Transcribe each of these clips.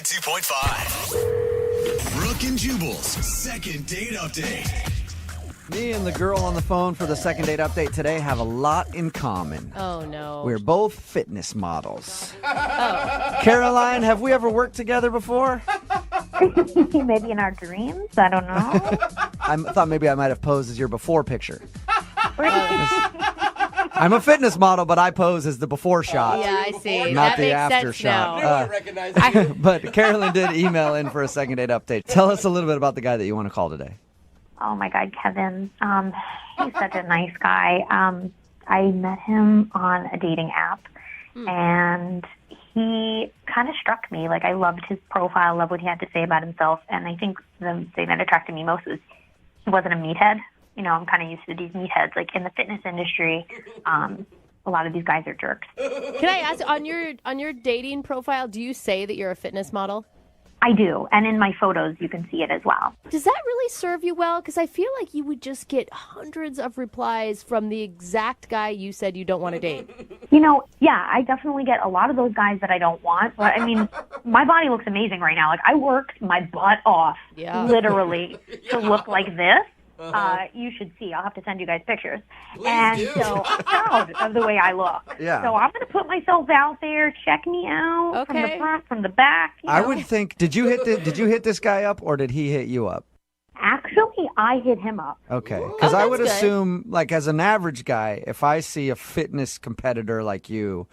92.5. Brooke and Jubal's second date update. Me and the girl on the phone for the second date update today have a lot in common. Oh, no. We're both fitness models. Caroline, have we ever worked together before? Maybe in our dreams. I don't know. I thought maybe I might have posed as your before picture. I'm a fitness model, but I pose as the before shot. Yeah, I see. Not that the makes after sense shot. now. I recognize it. But Carolyn did email in for a second date update. Tell us a little bit about the guy that you want to call today. Oh my God, Kevin. He's such a nice guy. I met him on a dating app, and he kind of struck me. Like, I loved his profile, loved what he had to say about himself, and I think the thing that attracted me most was he wasn't a meathead. You know, I'm kind of used to these meatheads. Like, in the fitness industry, a lot of these guys are jerks. Can I ask, on your dating profile, do you say that you're a fitness model? I do, and in my photos, you can see it as well. Does that really serve you well? Because I feel like you would just get hundreds of replies from the exact guy you said you don't want to date. You know, yeah, I definitely get a lot of those guys that I don't want. But, I mean, my body looks amazing right now. Like, I worked my butt off, literally, to look like this. You should see. I'll have to send you guys pictures. So I'm proud of the way I look. Yeah. So I'm going to put myself out there. Check me out from the front, from the back. I would think. Did you hit this guy up, or did he hit you up? Actually, I hit him up. Okay, because I would good. assume, like, as an average guy, if I see a fitness competitor like you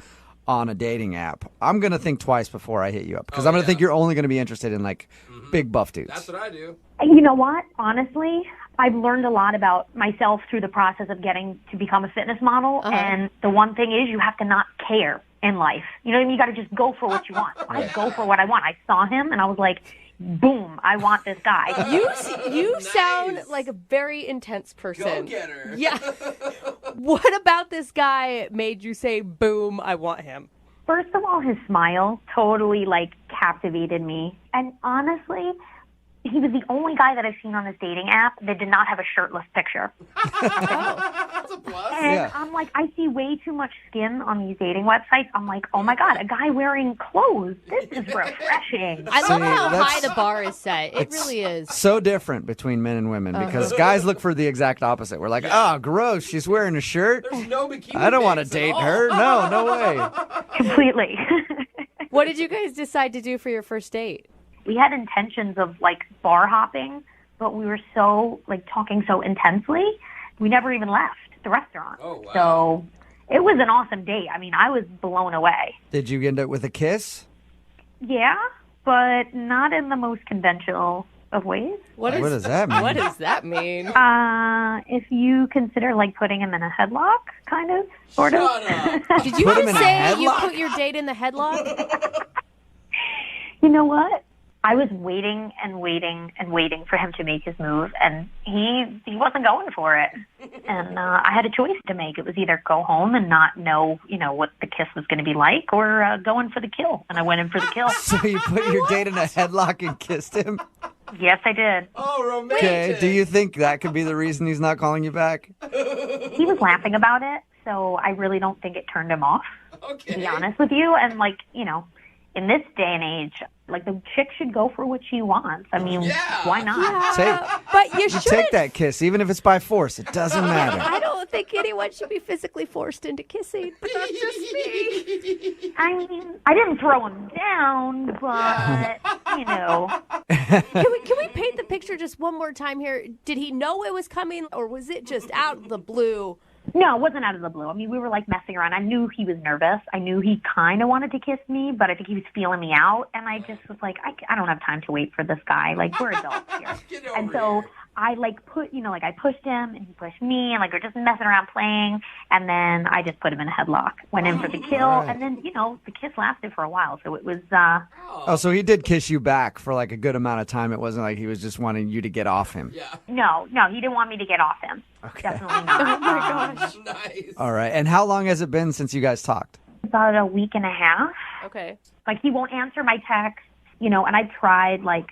on a dating app, I'm gonna think twice before I hit you up, because I'm gonna think you're only gonna be interested in like big buff dudes. That's what I do. You know what? Honestly, I've learned a lot about myself through the process of getting to become a fitness model. And the one thing is, you have to not care in life. You know what I mean? You got to just go for what you want. I go for what I want. I saw him and I was like, boom, I want this guy. You sound like a very intense person. Go-getter. Yeah. What about this guy made you say, boom, I want him? First of all, his smile totally, like, captivated me. And honestly, he was the only guy that I've seen on this dating app that did not have a shirtless picture. That's a plus. And I'm like, I see way too much skin on these dating websites. I'm like, oh my God, a guy wearing clothes. This is refreshing. I love See, how that's- high the bar is set. It really is. So different between men and women, because guys look for the exact opposite. We're like, oh, gross, she's wearing a shirt. There's no bikini I don't want to pics at date all. her. No way. Completely. What did you guys decide to do for your first date? We had intentions of, like, bar hopping, but we were so, like, talking so intensely, we never even left the restaurant. Oh, wow. So it was an awesome date. I mean, I was blown away. Did you end up with a kiss? Yeah, but not in the most conventional of ways. What does that mean? What does that mean? If you consider, like, putting him in a headlock, kind of, sort of. Shut up. Did you Put him just in a say you headlock? put your date in the headlock? You know what? I was waiting and waiting and waiting for him to make his move, and he wasn't going for it. And I had a choice to make. It was either go home and not know, you know, what the kiss was going to be like, or go in for the kill. And I went in for the kill. So you put your date in a headlock and kissed him? Yes, I did. Oh, romantic. Okay, do you think that could be the reason he's not calling you back? He was laughing about it, so I really don't think it turned him off, to be honest with you. And, like, you know, in this day and age, like, the chick should go for what she wants. I mean, why not? But you You shouldn't. take that kiss, even if it's by force. It doesn't matter. I don't think anyone should be physically forced into kissing, but that's just me. I mean, I didn't throw him down, but, you know. Can we paint the picture just one more time here? Did he know it was coming, or was it just out of the blue? No, it wasn't out of the blue. I mean, we were, like, messing around. I knew he was nervous. I knew he kind of wanted to kiss me, but I think he was feeling me out. And I just was like, I don't have time to wait for this guy. Like, we're adults here. Get over And so here. I, like, I pushed him, and he pushed me, and, like, we're just messing around playing. And then I just put him in a headlock, went in for the kill. Right. And then, you know, the kiss lasted for a while. So it was, Oh, so he did kiss you back for like a good amount of time. It wasn't like he was just wanting you to get off him. Yeah. no, he didn't want me to get off him. Okay. Definitely not. Oh my gosh. Nice. All right. And how long has it been since you guys talked? About a week and a half. Okay. Like, he won't answer my text, you know, and I tried, like,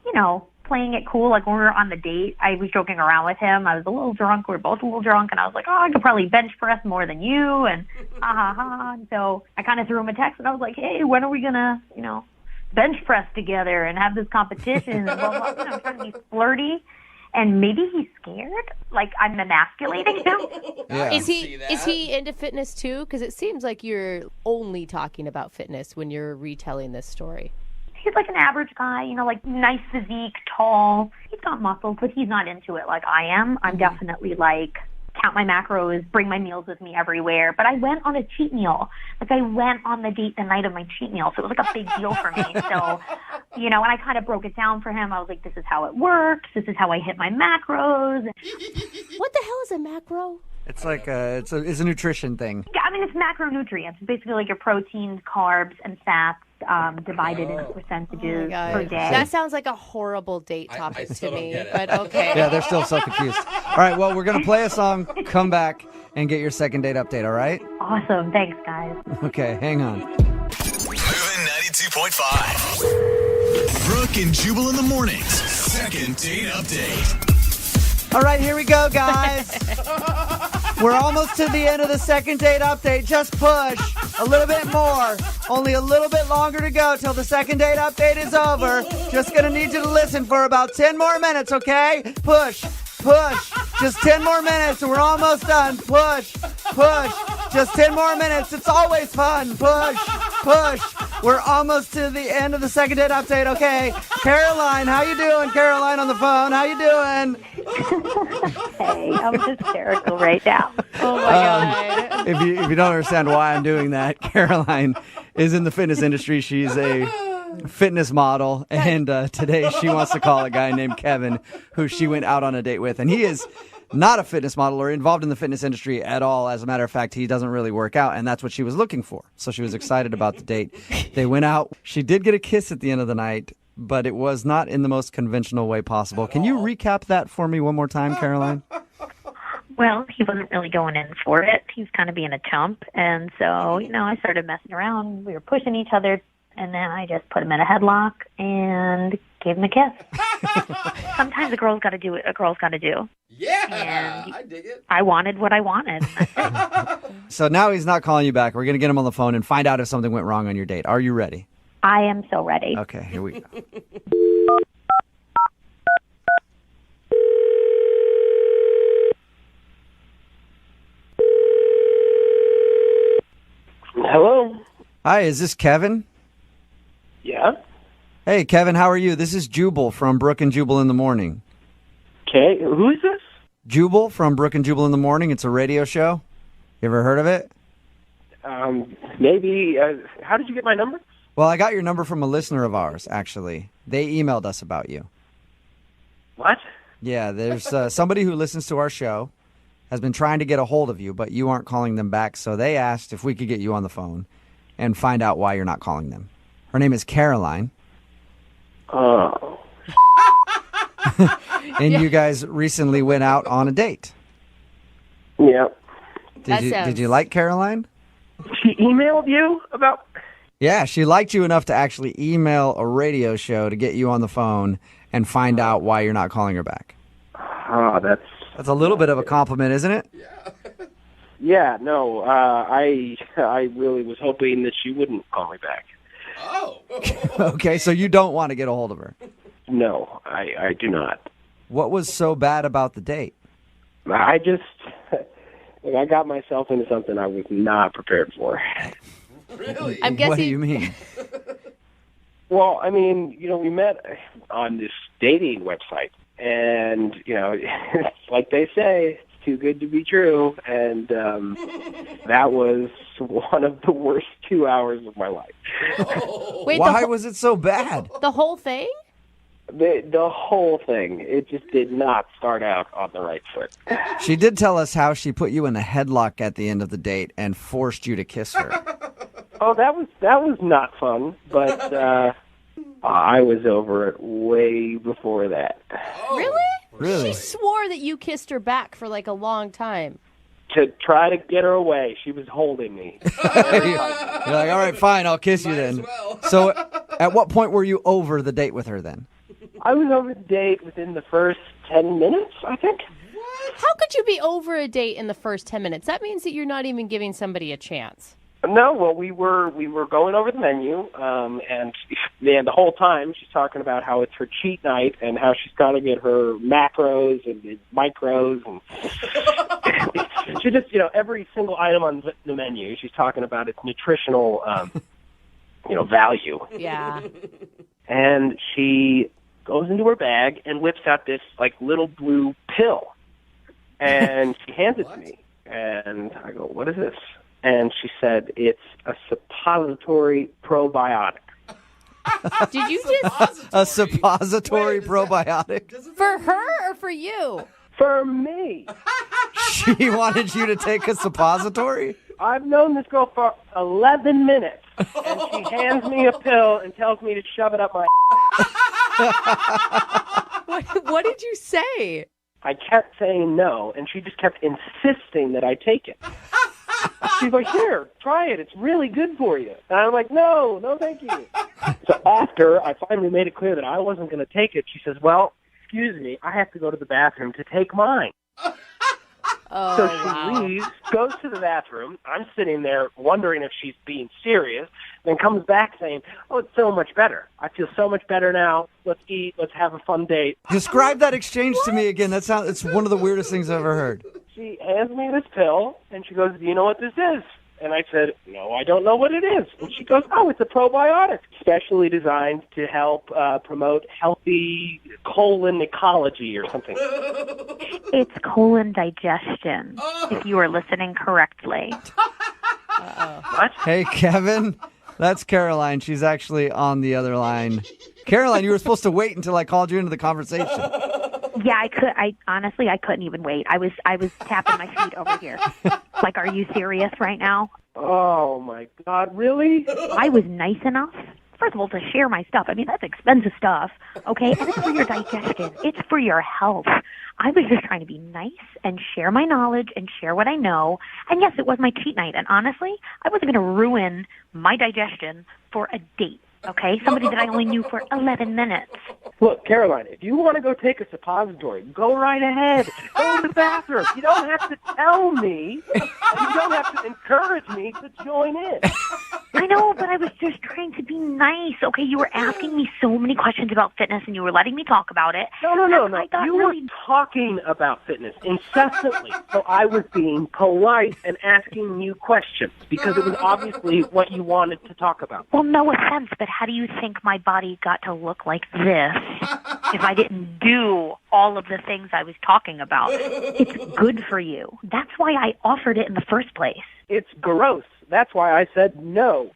you know, playing it cool. Like, when we were on the date, I was joking around with him. I was a little drunk. We were both a little drunk, and I was like, oh, I could probably bench press more than you, and ha ha ha. And so I kind of threw him a text, and I was like, hey, when are we going to, you know, bench press together and have this competition and blah, blah, blah. I'm trying to be flirty. And maybe he's scared, like I'm emasculating him. Yeah. Is he into fitness too? Because it seems like you're only talking about fitness when you're retelling this story. He's like an average guy, like nice physique, tall. He's got muscles, but he's not into it like I am. I'm definitely like count my macros, bring my meals with me everywhere. But I went on a cheat meal. Like I went on the date the night of my cheat meal. So it was like a big deal for me. So, and I kind of broke it down for him. I was like, this is how it works. This is how I hit my macros. What the hell is a macro? It's like it's a nutrition thing. Yeah, I mean, it's macronutrients. It's basically like your proteins, carbs, and fats divided into percentages per day. That sounds like a horrible date topic to me, but okay. Yeah, they're still so confused. All right, well, we're going to play a song, come back, and get your second date update, all right? Awesome. Thanks, guys. Okay, hang on. Moving 92.5. Brooke and Jubal in the mornings. Second date update. All right, here we go, guys. We're almost to the end of the second date update. Just push a little bit more. Only a little bit longer to go till the second date update is over. Just going to need you to listen for about 10 more minutes, okay? Push. Just 10 more minutes and we're almost done. Push. Just 10 more minutes. It's always fun. Push. We're almost to the end of the second date update, okay? Caroline, how you doing? Caroline on the phone. How you doing? Hey, I'm hysterical right now. Oh my God. If you don't understand why I'm doing that, Caroline is in the fitness industry. She's a fitness model, and today she wants to call a guy named Kevin, who she went out on a date with, and he is not a fitness model or involved in the fitness industry at all. As a matter of fact, he doesn't really work out, and that's what she was looking for. So she was excited about the date. They went out. She did get a kiss at the end of the night, but it was not in the most conventional way possible. Can you recap that for me one more time, Caroline? Well, he wasn't really going in for it. He was kind of being a chump. And so, I started messing around. We were pushing each other. And then I just put him in a headlock and gave him a kiss. Sometimes a girl's got to do what a girl's got to do. Yeah, I dig it. I wanted what I wanted. So now he's not calling you back. We're going to get him on the phone and find out if something went wrong on your date. Are you ready? I am so ready. Okay, here we go. Hello? Hi, is this Kevin? Yeah? Hey, Kevin, how are you? This is Jubal from Brooke and Jubal in the Morning. Okay, who is this? Jubal from Brooke and Jubal in the Morning. It's a radio show. You ever heard of it? Maybe. How did you get my number? Well, I got your number from a listener of ours, actually. They emailed us about you. What? Yeah, there's somebody who listens to our show, has been trying to get a hold of you, but you aren't calling them back, so they asked if we could get you on the phone and find out why you're not calling them. Her name is Caroline. Oh. And you guys recently went out on a date. Yeah. Did you like Caroline? She emailed you about... Yeah, she liked you enough to actually email a radio show to get you on the phone and find out why you're not calling her back. Oh, That's a little bit of a compliment, isn't it? Yeah, no, I really was hoping that she wouldn't call me back. Oh. Okay, so you don't want to get a hold of her. No, I do not. What was so bad about the date? I just... I got myself into something I was not prepared for. Really? I'm guessing. What do you mean? Well, I mean, we met on this dating website, and, like they say, it's too good to be true, and that was one of the worst 2 hours of my life. Wait, Why was it so bad? the whole thing? The whole thing, it just did not start out on the right foot. She did tell us how she put you in a headlock at the end of the date and forced you to kiss her. Oh, that was not fun, but I was over it way before that. Really? Really? She swore that you kissed her back for like a long time. To try to get her away, she was holding me. You're like, all right, fine, I'll kiss you then. well. So at what point were you over the date with her then? I was over the date within the first 10 minutes, I think. How could you be over a date in the first 10 minutes? That means that you're not even giving somebody a chance. No, well, we were going over the menu, and the whole time she's talking about how it's her cheat night and how she's got to get her macros and micros, and she just, every single item on the menu, she's talking about its nutritional, value. Yeah. And she goes into her bag and whips out this little blue pill, and she hands it to me, and I go, "What is this?" And she said, "It's a suppository probiotic." Did you just A suppository probiotic? for her or for you? For me. She wanted you to take a suppository? I've known this girl for 11 minutes, and she hands me a pill and tells me to shove it up my What did you say? I kept saying no, and she just kept insisting that I take it. She's like, "Here, try it. It's really good for you." And I'm like, no, thank you. So after I finally made it clear that I wasn't going to take it, she says, "Well, excuse me, I have to go to the bathroom to take mine." Oh, So she wow. leaves, goes to the bathroom. I'm sitting there wondering if she's being serious, then comes back saying, "Oh, it's so much better. I feel so much better now. Let's eat. Let's have a fun date." Describe that exchange to me again. It's one of the weirdest things I've ever heard. She hands me this pill, and she goes, "Do you know what this is?" And I said, "No, I don't know what it is." And she goes, "Oh, it's a probiotic, specially designed to help promote healthy colon ecology or something." It's colon digestion, if you were listening correctly. What? Hey, Kevin, that's Caroline. She's actually on the other line. Caroline, you were supposed to wait until I called you into the conversation. Yeah, I honestly, I couldn't even wait. I was tapping my feet over here. Like, are you serious right now? Oh, my God, really? I was nice enough, first of all, to share my stuff. I mean, that's expensive stuff, okay? And it's for your digestion. It's for your health. I was just trying to be nice and share my knowledge and share what I know. And yes, it was my cheat night. And honestly, I wasn't going to ruin my digestion for a date, okay? Somebody that I only knew for 11 minutes. Look, Caroline, if you want to go take a suppository, go right ahead. Go to the bathroom. You don't have to tell me. And you don't have to encourage me to join in. I know, but I was just trying to be nice, okay? You were asking me so many questions about fitness, and you were letting me talk about it. No. I got You really... were talking about fitness incessantly, so I was being polite and asking you questions because it was obviously what you wanted to talk about. Well, no offense, but how do you think my body got to look like this if I didn't do all of the things I was talking about? It's good for you. That's why I offered it in the first place. It's gross. That's why I said no.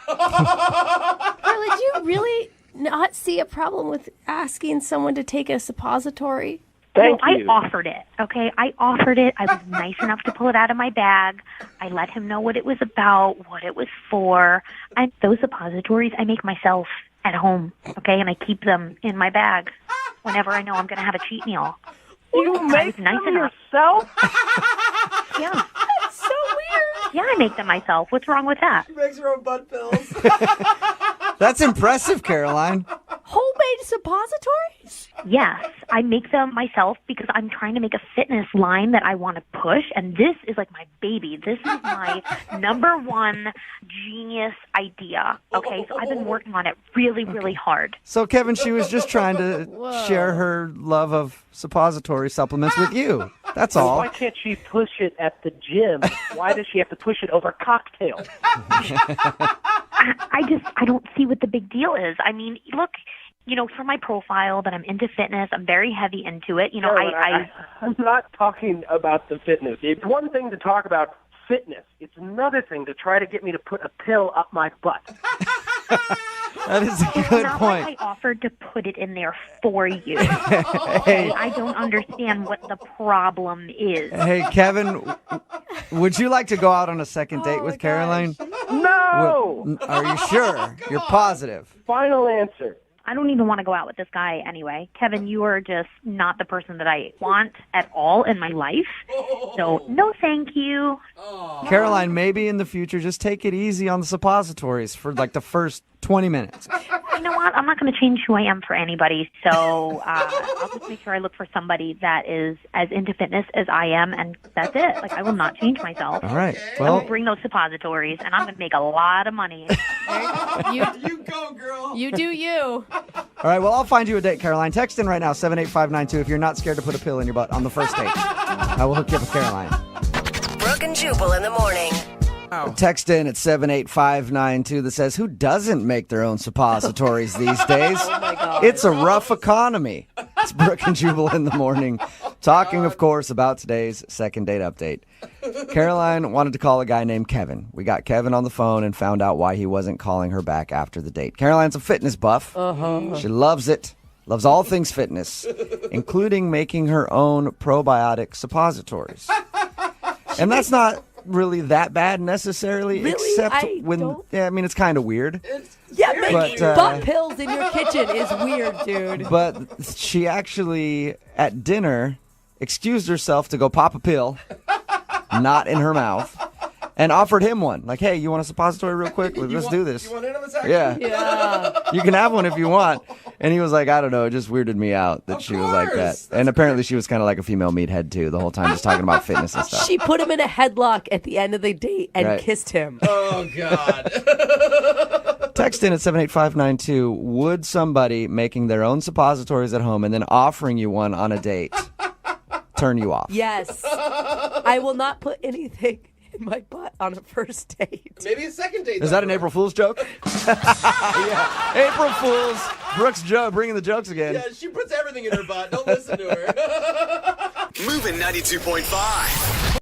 Carly, do you really not see a problem with asking someone to take a suppository? Thank I you. offered it, okay? I offered it. I was nice enough to pull it out of my bag. I let him know what it was about, what it was for. And those suppositories I make myself at home, okay? And I keep them in my bag whenever I know I'm going to have a cheat meal. You make them yourself? Yeah. That's so weird. Yeah, I make them myself. What's wrong with that? Makes her own butt pills. That's impressive, Caroline. Homemade suppositories? Yes, I make them myself because I'm trying to make a fitness line that I want to push, and this is like my baby. This is my number one genius idea, okay? So I've been working on it really, really hard. So, Kevin, she was just trying to share her love of suppository supplements with you. That's all. Why can't she push it at the gym? Why does she have to push it over cocktails? I don't see what the big deal is. I mean, look, for my profile that I'm into fitness, I'm very heavy into it. I'm not talking about the fitness. It's one thing to talk about fitness. It's another thing to try to get me to put a pill up my butt. That is a It's good not point. like I offered to put it in there for you. Okay? I don't understand what the problem is. Hey, Kevin, would you like to go out on a second date with Caroline? No! Are you sure? You're positive? Final answer. I don't even want to go out with this guy anyway. Kevin, you are just not the person that I want at all in my life. So, no thank you. Caroline, maybe in the future, just take it easy on the suppositories for like the first 20 minutes. you know what? I'm not going to change who I am for anybody. So I'll just make sure I look for somebody that is as into fitness as I am, and that's it. Like, I will not change myself. All right. I Well, will bring those suppositories, and I'm going to make a lot of money. You go, girl. You do you. all right. Well, I'll find you a date, Caroline. Text in right now, 78592, if you're not scared to put a pill in your butt on the first date. I will hook you up with Caroline. Brooke and Jubal in the morning. Text in at 78592 that says, who doesn't make their own suppositories these days? Oh my God. It's a rough economy. It's Brooke and Jubal in the morning, talking, of course, about today's second date update. Caroline wanted to call a guy named Kevin. We got Kevin on the phone and found out why he wasn't calling her back after the date. Caroline's a fitness buff. She loves it. Loves all things fitness, including making her own probiotic suppositories. And that's not really that bad necessarily, Really? except I when don't- yeah, I mean, it's kind of weird. Yeah, making But, butt pills in your kitchen is weird, dude. But she actually at dinner excused herself to go pop a pill, not in her mouth, and offered him one. Like, hey, you want a suppository real quick? Let's do this. You want in on this action? Yeah. Yeah. You can have one if you want. And he was like, I don't know, it just weirded me out that Of she was like that. course. And apparently she was kind of like a female meathead too, the whole time just talking about fitness and stuff. She put him in a headlock at the end of the date and Right. kissed him. Oh, God. Text in at 78592, would somebody making their own suppositories at home and then offering you one on a date turn you off? Yes. I will not put anything in my butt on a first date. Maybe a second date. Is that an April Fool's joke? Yeah. April Fool's. Brooke's bringing the jokes again. Yeah, she puts everything in her butt. Don't listen to her. Moving 92.5.